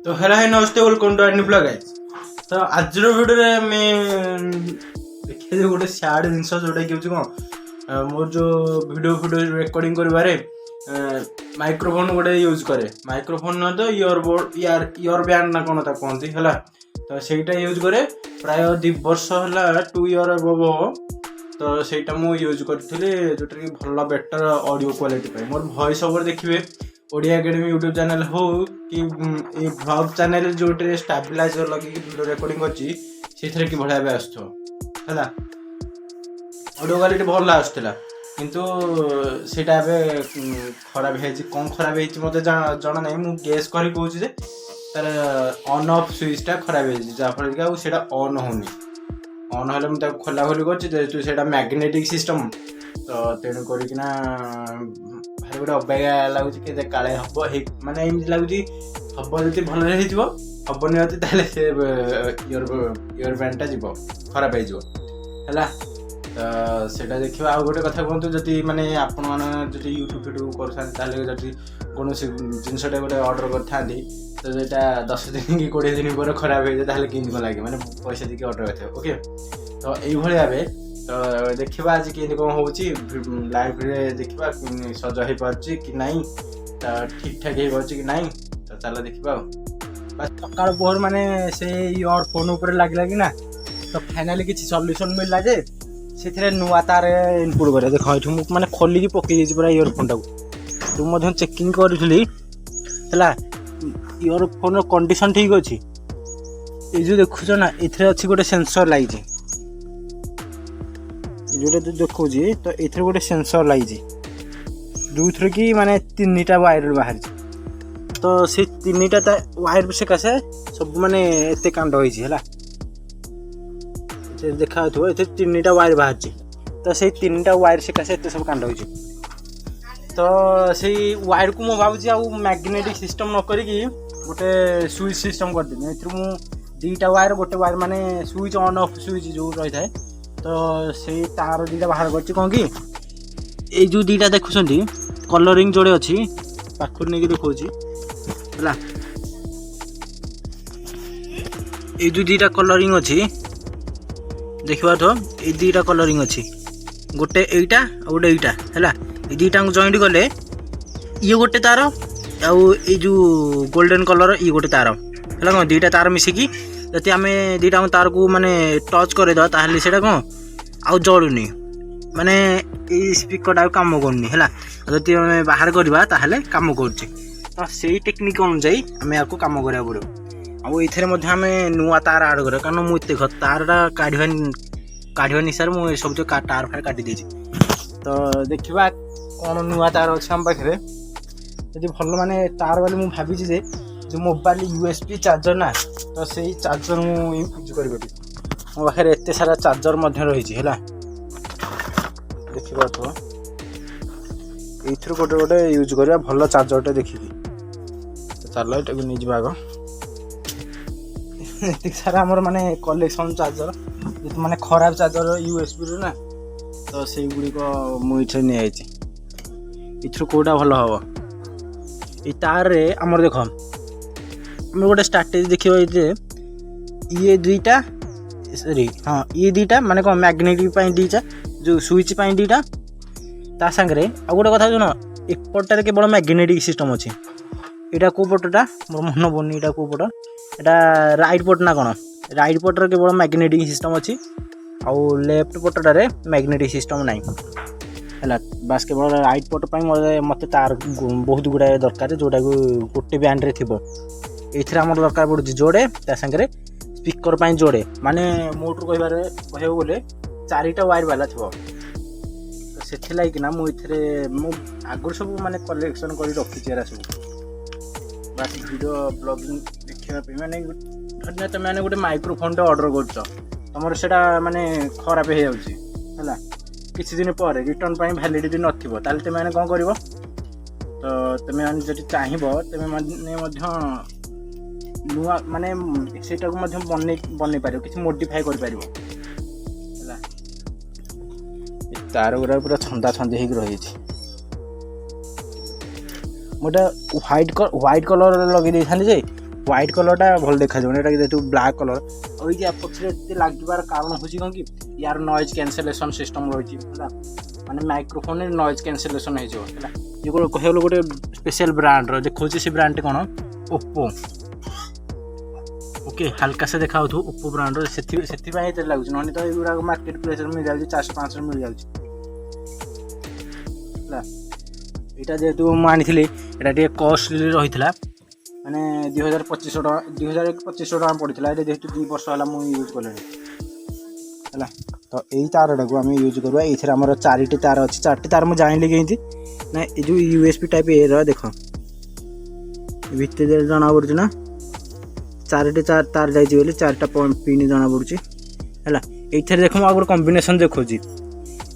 तो hello hi नमस्ते welcome to our new blog guys. तो आज वीडियो रे मैं देखिए गोटे सैड जिनस जोटा कि कौन मोर जो वीडियो रिकॉर्डिंग करबारे माइक्रोफोन गोटे यूज करे माइक्रोफोन न तो इयरबोर्ड इयर बैंड ना कौन कहती है तो ସେଇଟା यूज करे प्राय 2 वर्ष है 2 इयर अब तो ସେଇଟା ମୁଁ यूज करी जोटा कि भल बेटर ऑडियो क्वालिटी मोर वॉइस ओवर देखिए ओडिया एकेडमी यूट्यूब चैनल हो कि ब्लॉग चैनल जो स्टेबलाइजर लगे वीडियो रिकॉर्डिंग कर कि बढ़िया आसला ऑडियो क्वालिटी भल आसला किंतु सेटा खराब है कौन खराब है मत जना ना मुझे गेस कर कहूँ तार ऑन ऑफ स्विचटा खराब है जहाँफल कि ऑन होनी ऑन हेल्ले मुझे खोला खोली कर मैग्नेटिक सिस्टम तो तेणु करना भाई गोटे अबाया लगुच काले हम माने एमती लगुच हम जी भल हेबनी अच्छे इयर बैंडटा जीव खराब हो तो देखा आउ गोटे कथा कहतु जदि माने आपण मैंने यूट्यूब वीडियो कर कौन जिनसटा गोटे ऑर्डर कर तो यहाँ 10 दिन कि 20 दिन पर खराब हो जाए कि लगे मैंने पैसा देके ऑर्डर करते ओके तो यही भाव तो देखा आज के कौन हो लाइव देखा सज हो पार्ची कि नहीं तो ठीक ठाक हो कि नहीं तो चलो देखा सका पहर माने से इयरफोन उपर लगे कि ना तो फाइनाली किसी सल्यूशन मिलला जे से नुआ तार इनपुट कर देख ये मैंने खोलिकी पकई पूरा इयरफोन टाक तो चेकिंग करी है इयरफोन कंडीशन ठीक अच्छी ये जो देखुच ना ये अच्छी गोटे सेंसर लगी जोटा तो देखो तो ये गोटे सेंसर लगी जो थर कि माने 3टा वायर बाहर तो से 3टा वायर सकाशे सब माने एत कांड होगा देखा 3टा वायर बाहर तो से 3टा वायर सकाशे एत सब कांड हो तो से वायर को मुझे भावी आउ मैग्नेटिक सिस्टम न करी गोटे स्विच सिस्टम करदेनी ए 2टा वायर गोटे वायर माने स्विच ऑन ऑफ स्विच जो रही है तो से तार 2टा बाहर कर कौन कि ये जो 2टा देखुं कलरिंग जोड़े अच्छी पाखर नहीं देखा ये जो 2टा कलरिंग अच्छी देखा तो ये 2टा कलरिंग अच्छी गोटे एटा गोटे एटा है ये 2टा जॉइंट गले ये गोटे तार आउ जो गोल्डन कलर ये गोटे तार है कौन 2टा तार मिसिकी जब आम 2टा तार को माने टच करदे ताहले से कौन आउ जलुनी माने स्पीकर कम करनी है जब आम बाहर करवा ताहले कम कर तो से टेक्निक अनुजाई आम या कम करा पड़ो आउ ये नुआ तार आड कर कारण मुझे देख तारटा काढ़ा निशार मुझे सब जो तार फार काटी तो देखा कौन नुआ तार अच्छे आम पाखे जी भल माने तार वाले मुझे भावी जो मोबाइल यूएसबी चार्जर ना तो से चार्जर मुझे यूज करी मो पाखे एत सारा चार्जर रही है देखा तो ये गोटे गोटे यूज करवा भल चार्जरटे देखिए तो चल ये नहीं जावा आग ये सारा आमर माने कलेक्शन चार्जर जो माने खराब चार्जर यूएसबी ना तो से गुड़िक मुझे नहीं इथर कौटा भल हम ये तार रे आमर देख गोटे स्ट्राटेजी देखिए ये 2टा सॉरी हाँ ये 2टा माने कौन मैग्नेटिक 2टा जो स्विच 2टा ता सांगे आ गोटे कथा सुन एपटारे केवल मैग्नेटिक सिस्टम अच्छी यहाँ कौ पटा मोर मन पड़नी यहाँ कौ पट यहाँ राइट पट ना कौन राइट पटर केवल मैग्नेटिक सिस्टम अच्छी आउ लेफ्ट पटटारे मैग्नेटिक सिस्टम नाई है बास केवल राइट पट पर मत तार बहुत गुड़ाए दरकार जोटा गोटे बैंड थी ये आम दरकार पड़ू जोड़े सागर स्पीकर जोड़े माने मोटर कह बोले 4टा वायर वाला थो से लगिना मुझे आगुरी सब माने कलेक्शन कर रखी सब बास वीडियो ब्लॉग देखापी माने धरना तुम मैंने गोटे माइक्रोफोन ऑर्डर कर से माने खराब हो जाए किसी दिन पर रिटर्न वैलिडिटी नथिबो ताले तुम मैंने कौन कर तो तुम मैंने जब चाहब तुम मैंने नुआ माने सेटा को बन पार कि मोडिफाई कर तार गुरा पूरा छंदा छंदी हो रही मोटा व्हाइट कलर लगे ହ୍ୱାଇଟ୍ କଲର୍ଟା ଭଲ ଦେଖାଯାଉନି, ଏଇଟା ଯେହେତୁ ବ୍ଲାକ୍ କଲର୍। ଆଉ ଏଇ ପଛରେ ଏତେ ଲାଗିବାର କାରଣ ହେଉଛି କ'ଣ କି ୟାର ନଏଜ୍ କ୍ୟାନସେଲେସନ୍ ସିଷ୍ଟମ୍ ରହିଛି ହେଲା, ମାନେ ମାଇକ୍ରୋଫୋନ୍ରେ ନଏଜ୍ କ୍ୟାନସେଲେସନ୍ ହେଇଯିବ ହେଲା। ଇଏ କହିବାକୁ ଗଲେ ଗୋଟେ ସ୍ପେଶାଲ୍ ବ୍ରାଣ୍ଡର ଦେଖାଉଛି, ସେ ବ୍ରାଣ୍ଡଟି କ'ଣ ଓପୋ। ଓକେ ହାଲକା ସେ ଦେଖା ହେଉଥିବ ଓପୋ ବ୍ରାଣ୍ଡର, ସେଥିପାଇଁ ଏତେ ଲାଗୁଛି, ନହେଲେ ତ ଏଗୁଡ଼ାକ ମାର୍କେଟ ପ୍ରାଇସ୍ରେ ମିଳିଯାଉଛି 400-500 ମିଳିଯାଉଛି ହେଲା। ଏଇଟା ଯେହେତୁ ମୁଁ ଆଣିଥିଲି ଏଇଟା ଟିକେ କଷ୍ଟଲି ରହିଥିଲା, ମାନେ 2200 ଟଙ୍କା 2500 ଟଙ୍କା ପଡ଼ିଥିଲା। ଏଇଟା ଯେହେତୁ 2 ବର୍ଷ ହେଲା ମୁଁ ୟୁଜ୍ କଲିଣି ହେଲା। ତ ଏଇ ତାରଟାକୁ ଆମେ ୟୁଜ୍ କରିବା। ଏଇଥିରେ ଆମର 4ଟି ତାର ଅଛି। 4ଟି ତାର ମୁଁ ଜାଣିଲି କେମିତି ନା, ଏ ଯେଉଁ USB ଟାଇପ୍ ଏର ଦେଖ ଭିତରେ ଜଣାପଡ଼ୁଛି ନା 4ଟି ତାର ଯାଇଛି ବୋଲି 4ଟା ପିନ୍ ଜଣାପଡ଼ୁଛି ହେଲା। ଏଇଥିରେ ଦେଖ ମୁଁ ଆଉ ଗୋଟେ କମ୍ବିନେସନ୍ ଦେଖାଉଛି,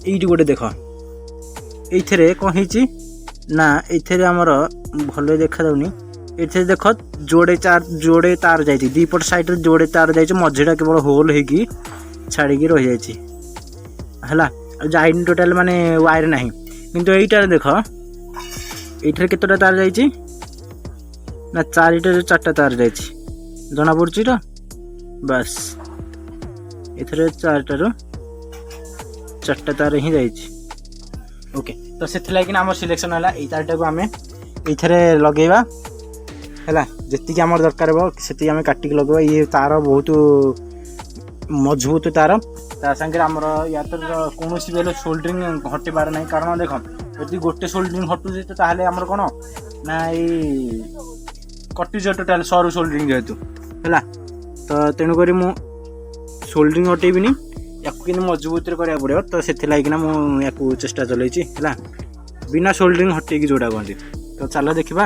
ଏଇଠି ଗୋଟେ ଦେଖ, ଏଇଥିରେ କ'ଣ ହେଇଛି ନା ଏଇଥିରେ ଆମର ଭଲ ଦେଖାଯାଉନି। ଏଇଥିରେ ଦେଖ ଯୋଡ଼େ ତାର ଯାଇଛି, 2 ପଟ ସାଇଡ଼୍ରେ ଯୋଡ଼େ ତାର ଯାଇଛି, ମଝିଟା କେବଳ ହୋଲ୍ ହେଇକି ଛାଡ଼ିକି ରହିଯାଇଛି ହେଲା। ଆଉ ଯାଇନି ଟୋଟାଲ୍ ମାନେ ୱାୟାର ନାହିଁ। କିନ୍ତୁ ଏଇଟାରେ ଦେଖ, ଏଇଥିରେ କେତେଟା ତାର ଯାଇଛି ନା 4ଟା ତାର ଯାଇଛି, ଜଣାପଡ଼ୁଛି ତ ବାସ୍। ଏଥିରେ 4ଟାରୁ 4ଟା ତାର ହିଁ ଯାଇଛି। ଓକେ ତ ସେଥିଲାଗି ଆମର ସିଲେକ୍ସନ୍ ହେଲା ଏଇ ତାରଟାକୁ ଆମେ ଏଇଥିରେ ଲଗେଇବା ହେଲା। ଯେତିକି ଆମର ଦରକାର ହେବ ସେତିକି ଆମେ କାଟିକି ଲଗେଇବା। ଇଏ ତାର ବହୁତ ମଜବୁତ ତାର, ତା ସାଙ୍ଗରେ ଆମର ୟା ତ କୌଣସି ବି ହେଲେ ସୋଲ୍ଡରିଂ ହଟିବାର ନାହିଁ। କାରଣ ଦେଖ ଯଦି ଗୋଟେ ସୋଲ୍ଡରିଂ ହଟୁଛି ତ ତାହେଲେ ଆମର କ'ଣ ନା ଏଇ କଟିଯିବ ଟୋଟାଲ୍ ସରୁ ସୋଲ୍ଡରିଂ ଯେହେତୁ ହେଲା। ତ ତେଣୁକରି ମୁଁ ସୋଲ୍ଡରିଂ ହଟେଇବିନି, ୟାକୁ କିନ୍ତୁ ମଜବୁତରେ କରିବାକୁ ପଡ଼ିବ। ତ ସେଥିଲାଗିନା ମୁଁ ୟାକୁ ଚେଷ୍ଟା ଚଲେଇଛି ହେଲା, ବିନା ସୋଲ୍ଡରିଂ ହଟେଇକି ଯେଉଁଟା କୁହନ୍ତି। ତ ଚାଲ ଦେଖିବା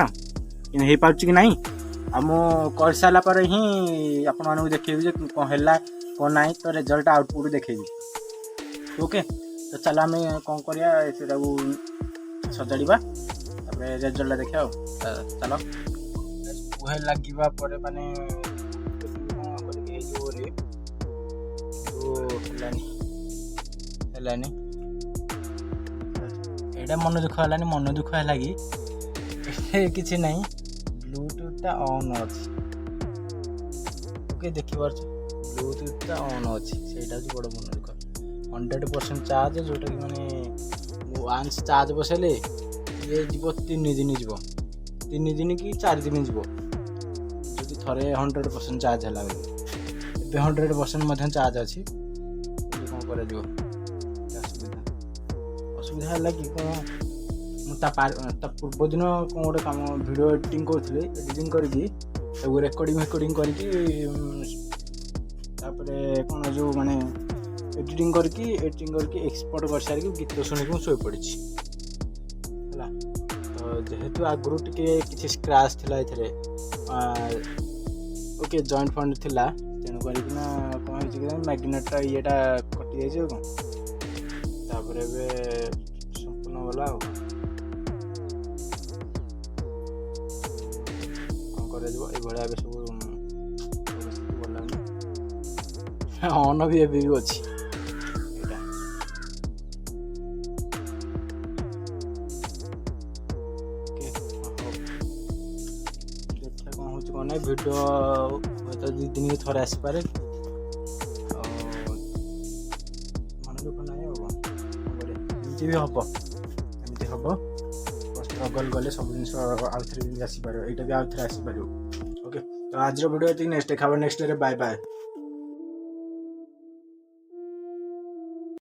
ହେଇପାରୁଛି କି ନାହିଁ। ଆଉ ମୁଁ କରିସାରିଲା ପରେ ହିଁ ଆପଣମାନଙ୍କୁ ଦେଖେଇବି ଯେ କ'ଣ ହେଲା କ'ଣ ନାହିଁ, ତ ରେଜଲ୍ଟ ଆଉଟପୁଟ୍ ଦେଖେଇବି। ଓକେ ତ ଚାଲ ଆମେ କ'ଣ କରିବା, ସେଟାକୁ ସଜାଡ଼ିବା, ତାପରେ ରେଜଲ୍ଟଟା ଦେଖିବା। ଆଉ ଚାଲ ବୁହେ ଲାଗିବା ପରେ ମାନେ କ'ଣ କରିକି ହେଇଯିବ ବୋଲି ହେଲାନି ଏଇଟା ମନ ଦୁଃଖ ହେଲାନି। ମନ ଦୁଃଖ ହେଲା କି କିଛି ନାହିଁ, ବ୍ଲୁଟୁଥଟା ଅନ୍ ଅଛି। ଓକେ ଦେଖିପାରୁଛ ବ୍ଲୁଟୁଥଟା ଅନ୍ ଅଛି, ସେଇଟା ହେଉଛି ବଡ଼ ମନ ଦୁଃଖ। 100% ଚାର୍ଜ, ଯେଉଁଟାକି ମାନେ ୱାନ୍ସ ଚାର୍ଜ ବସାଇଲେ ଇଏ ଯିବ 3 ଦିନ ଯିବ, 3 ଦିନ କି 4 ଦିନ ଯିବ ଯଦି ଥରେ 100% ଚାର୍ଜ ହେଲା ବୋଲି। ଏବେ 100% ମଧ୍ୟ ଚାର୍ଜ ଅଛି, କିନ୍ତୁ କ'ଣ କରାଯିବ, ଅସୁବିଧା ହେଲା କି କ'ଣ, ମୁଁ ତା ପୂର୍ବ ଦିନ କ'ଣ ଗୋଟେ କାମ ଭିଡ଼ିଓ ଏଡ଼ିଟିଂ କରୁଥିଲି, ଏଡ଼ିଟିଂ କରିକି ତାକୁ ରେକର୍ଡ଼ିଂ କରିକି ତାପରେ କ'ଣ ଯେଉଁ ମାନେ ଏଡ଼ିଟିଂ କରିକି ଏକ୍ସପୋର୍ଟ କରିସାରିକି ଗୀତ ଶୁଣିକି ମୁଁ ଶୋଇପଡ଼ିଛି ହେଲା। ତ ଯେହେତୁ ଆଗରୁ ଟିକେ କିଛି ସ୍କ୍ରାଚ୍ ଥିଲା ଏଥିରେ, ଓକେ ଜଏଣ୍ଟ ଫଏଣ୍ଟ ଥିଲା, ତେଣୁ କରିକିନା କ'ଣ ହେଇଛି କି ମ୍ୟାଗ୍ନେଟ୍ଟା ଇଏଟା କଟିଯାଇଛି ଆଉ କ'ଣ, ତାପରେ ଏବେ ସମ୍ପୂର୍ଣ୍ଣ ଗଲା। ଆଉ କ'ଣ କରାଯିବ, ଏଇଭଳିଆ ଏବେ ସବୁ ପରିସ୍ଥିତି ଗଲାନି। ଅନ୍ ବି ଏବେ ବି ଅଛି ଏଇଟା। ଓକେ ହଉ ଦେଖିବା କ'ଣ ହେଉଛି କ'ଣ ନାହିଁ। ଭିଡ଼ିଓ ହୁଏତ 2 ଦିନକୁ ଥରେ ଆସିପାରେ, ଆଉ ମନ ଦୁଃଖ ନାହିଁ। ଆଉ କ'ଣ କରିବା, ଏମିତି ବି ହେବ, ଏମିତି ହେବ। ଷ୍ଟ୍ରଗଲ୍ ଗଲେ ସବୁ ଜିନିଷ ଆଉଥରେ ବି ଆସିପାରିବ, ଏଇଟା ବି ଆଉଥରେ ଆସିପାରିବ। ଓକେ ତ ଆଜିର ଭିଡ଼ିଓ ଏତିକି, ନେକ୍ସଟ ଦେଖା ହେବ ନେକ୍ସଟ ଡେରେ। Bye bye.